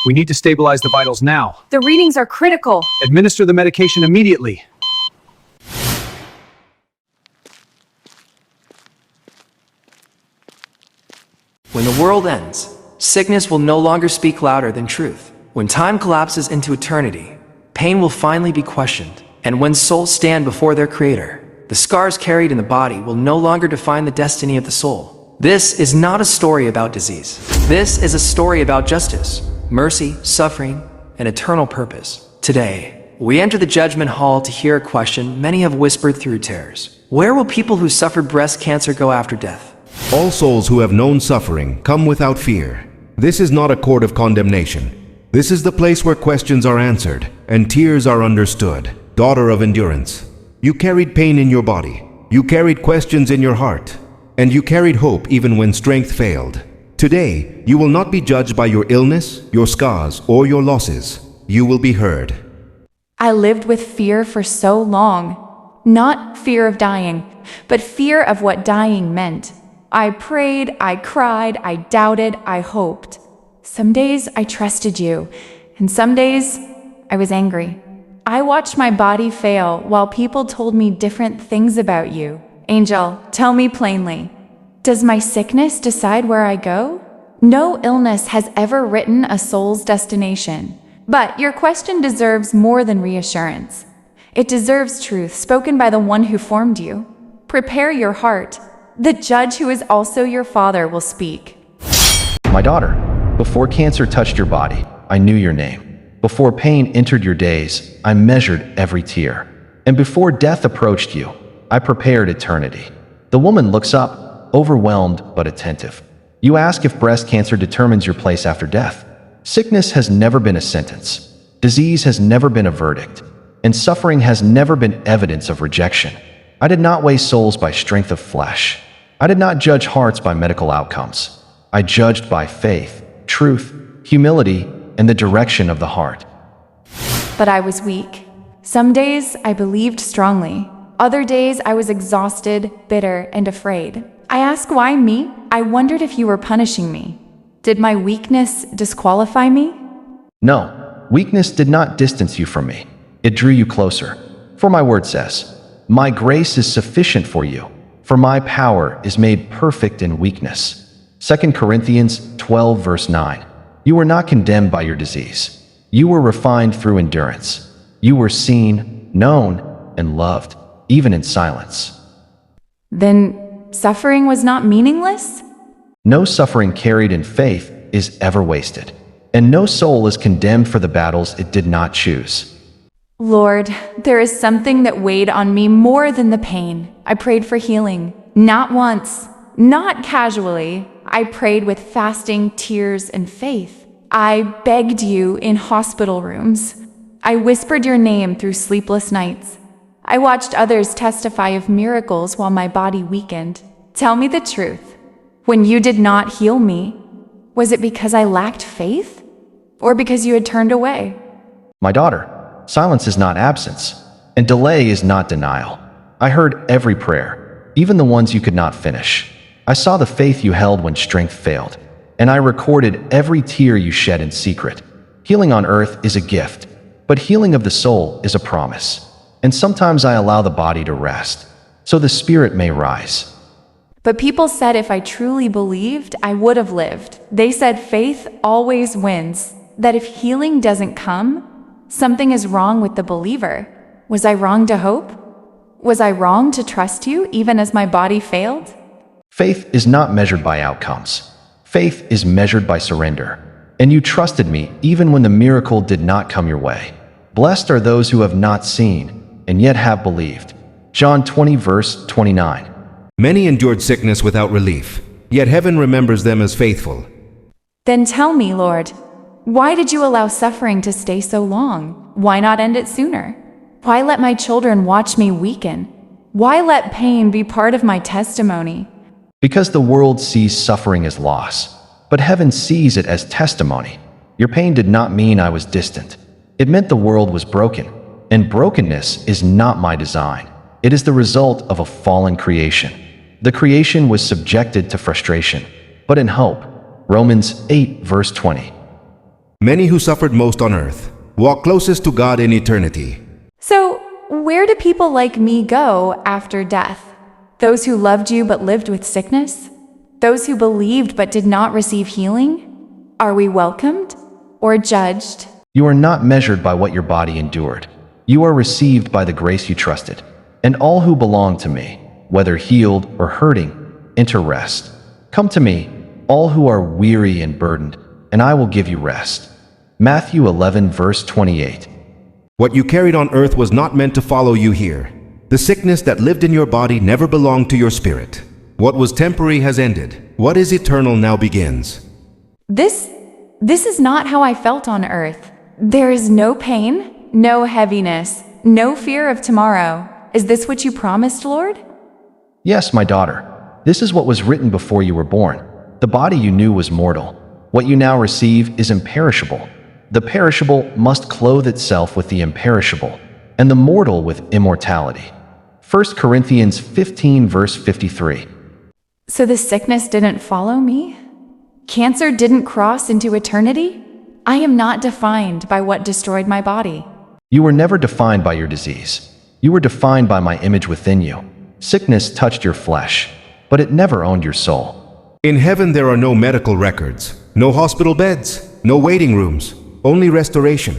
We need to stabilize the vitals now. The readings are critical. Administer the medication immediately. When the world ends, sickness will no longer speak louder than truth. When time collapses into eternity, pain will finally be questioned. And when souls stand before their Creator, the scars carried in the body will no longer define the destiny of the soul. This is not a story about disease. This is a story about justice, mercy, suffering, and eternal purpose. Today, we enter the judgment hall to hear a question many have whispered through tears. Where will people who suffered breast cancer go after death? All souls who have known suffering come without fear. This is not a court of condemnation. This is the place where questions are answered and tears are understood. Daughter of endurance, you carried pain in your body. You carried questions in your heart. And you carried hope even when strength failed. Today, you will not be judged by your illness, your scars, or your losses. You will be heard. I lived with fear for so long. Not fear of dying, but fear of what dying meant. I prayed, I cried, I doubted, I hoped. Some days I trusted you, and some days I was angry. I watched my body fail while people told me different things about you. Angel, tell me plainly, does my sickness decide where I go? No illness has ever written a soul's destination. But your question deserves more than reassurance. It deserves truth spoken by the one who formed you. Prepare your heart. The judge who is also your father will speak. My daughter, before cancer touched your body, I knew your name. Before pain entered your days, I measured every tear. And before death approached you, I prepared eternity. The woman looks up, overwhelmed but attentive. You ask if breast cancer determines your place after death. Sickness has never been a sentence. Disease has never been a verdict. And suffering has never been evidence of rejection. I did not weigh souls by strength of flesh. I did not judge hearts by medical outcomes. I judged by faith, truth, humility, and the direction of the heart. But I was weak. Some days I believed strongly. Other days I was exhausted, bitter, and afraid. I asked why me? I wondered if you were punishing me. Did my weakness disqualify me? No, weakness did not distance you from me. It drew you closer. For my word says, my grace is sufficient for you, for my power is made perfect in weakness. 2 Corinthians 12 verse 9. You were not condemned by your disease. You were refined through endurance. You were seen, known, and loved, even in silence. Then suffering was not meaningless? No suffering carried in faith is ever wasted, and no soul is condemned for the battles it did not choose. Lord, there is something that weighed on me more than the pain. I prayed for healing, not once, not casually. I prayed with fasting, tears, and faith. I begged you in hospital rooms. I whispered your name through sleepless nights. I watched others testify of miracles while my body weakened. Tell me the truth. When you did not heal me, was it because I lacked faith? Or because you had turned away? My daughter, silence is not absence, and delay is not denial. I heard every prayer, even the ones you could not finish. I saw the faith you held when strength failed, and I recorded every tear you shed in secret. Healing on earth is a gift, but healing of the soul is a promise. And sometimes I allow the body to rest, so the spirit may rise. But people said if I truly believed, I would have lived. They said faith always wins, that if healing doesn't come, something is wrong with the believer. Was I wrong to hope? Was I wrong to trust you even as my body failed? Faith is not measured by outcomes. Faith is measured by surrender. And you trusted me even when the miracle did not come your way. Blessed are those who have not seen and yet have believed. John 20 verse 29. Many endured sickness without relief, yet heaven remembers them as faithful. Then tell me, Lord, why did you allow suffering to stay so long? Why not end it sooner? Why let my children watch me weaken? Why let pain be part of my testimony? Because the world sees suffering as loss, but heaven sees it as testimony. Your pain did not mean I was distant. It meant the world was broken, and brokenness is not my design. It is the result of a fallen creation. The creation was subjected to frustration, but in hope. Romans 8 verse 20. Many who suffered most on earth walk closest to God in eternity. So, where do people like me go after death? Those who loved you but lived with sickness? Those who believed but did not receive healing? Are we welcomed or judged? You are not measured by what your body endured. You are received by the grace you trusted. And all who belong to me, whether healed or hurting, enter rest. Come to me, all who are weary and burdened, and I will give you rest. Matthew 11 verse 28. What you carried on earth was not meant to follow you here. The sickness that lived in your body never belonged to your spirit. What was temporary has ended. What is eternal now begins. This is not how I felt on earth. There is no pain, no heaviness, no fear of tomorrow. Is this what you promised, Lord? Yes, my daughter. This is what was written before you were born. The body you knew was mortal. What you now receive is imperishable. The perishable must clothe itself with the imperishable, and the mortal with immortality. 1 Corinthians 15 verse 53. So the sickness didn't follow me? Cancer didn't cross into eternity? I am not defined by what destroyed my body. You were never defined by your disease. You were defined by my image within you. Sickness touched your flesh, but it never owned your soul. In heaven there are no medical records, no hospital beds, no waiting rooms, only restoration.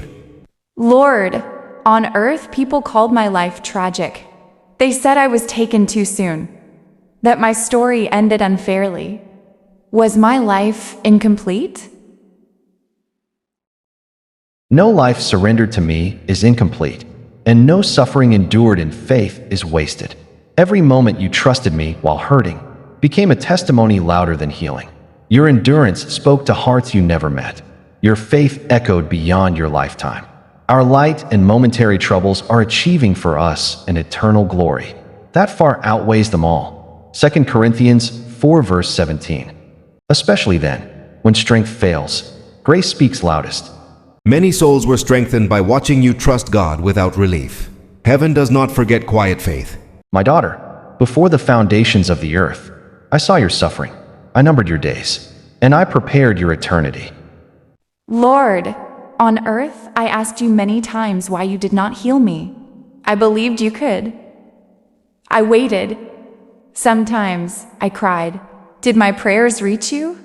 Lord, on earth people called my life tragic. They said I was taken too soon, that my story ended unfairly. Was my life incomplete? No life surrendered to me is incomplete, and no suffering endured in faith is wasted. Every moment you trusted me while hurting became a testimony louder than healing. Your endurance spoke to hearts you never met. Your faith echoed beyond your lifetime. Our light and momentary troubles are achieving for us an eternal glory. That far outweighs them all. 2 Corinthians 4 verse 17. Especially then, when strength fails, grace speaks loudest. Many souls were strengthened by watching you trust God without relief. Heaven does not forget quiet faith. My daughter, before the foundations of the earth, I saw your suffering. I numbered your days, and I prepared your eternity. Lord, on earth I asked you many times why you did not heal me. I believed you could. I waited. Sometimes I cried. Did my prayers reach you?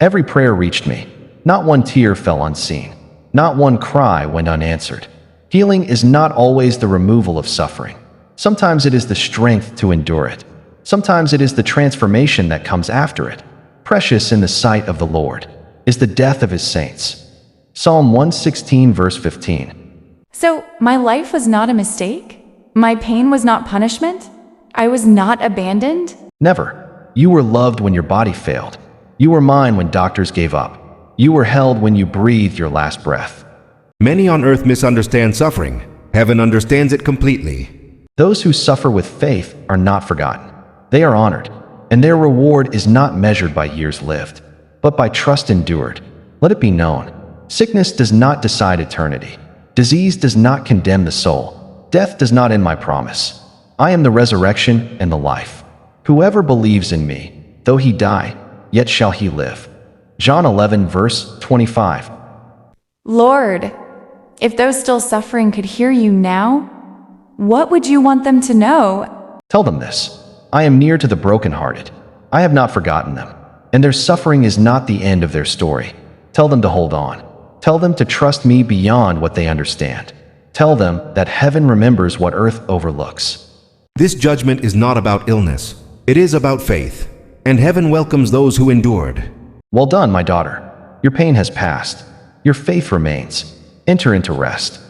Every prayer reached me. Not one tear fell unseen. Not one cry went unanswered. Healing is not always the removal of suffering. Sometimes it is the strength to endure it. Sometimes it is the transformation that comes after it. Precious in the sight of the Lord is the death of his saints. Psalm 116 verse 15. So my life was not a mistake? My pain was not punishment? I was not abandoned? Never. You were loved when your body failed. You were mine when doctors gave up. You were held when you breathed your last breath. Many on earth misunderstand suffering. Heaven understands it completely. Those who suffer with faith are not forgotten. They are honored, and their reward is not measured by years lived, but by trust endured. Let it be known, sickness does not decide eternity. Disease does not condemn the soul. Death does not end my promise. I am the resurrection and the life. Whoever believes in me, though he die, yet shall he live. John 11 verse 25. Lord, if those still suffering could hear you now, what would you want them to know? Tell them this: I am near to the brokenhearted. I have not forgotten them, and their suffering is not the end of their story. Tell them to hold on. Tell them to trust me beyond what they understand. Tell them that heaven remembers what earth overlooks. This judgment is not about illness. It is about faith, and heaven welcomes those who endured. Well done, my daughter. Your pain has passed. Your faith remains. Enter into rest.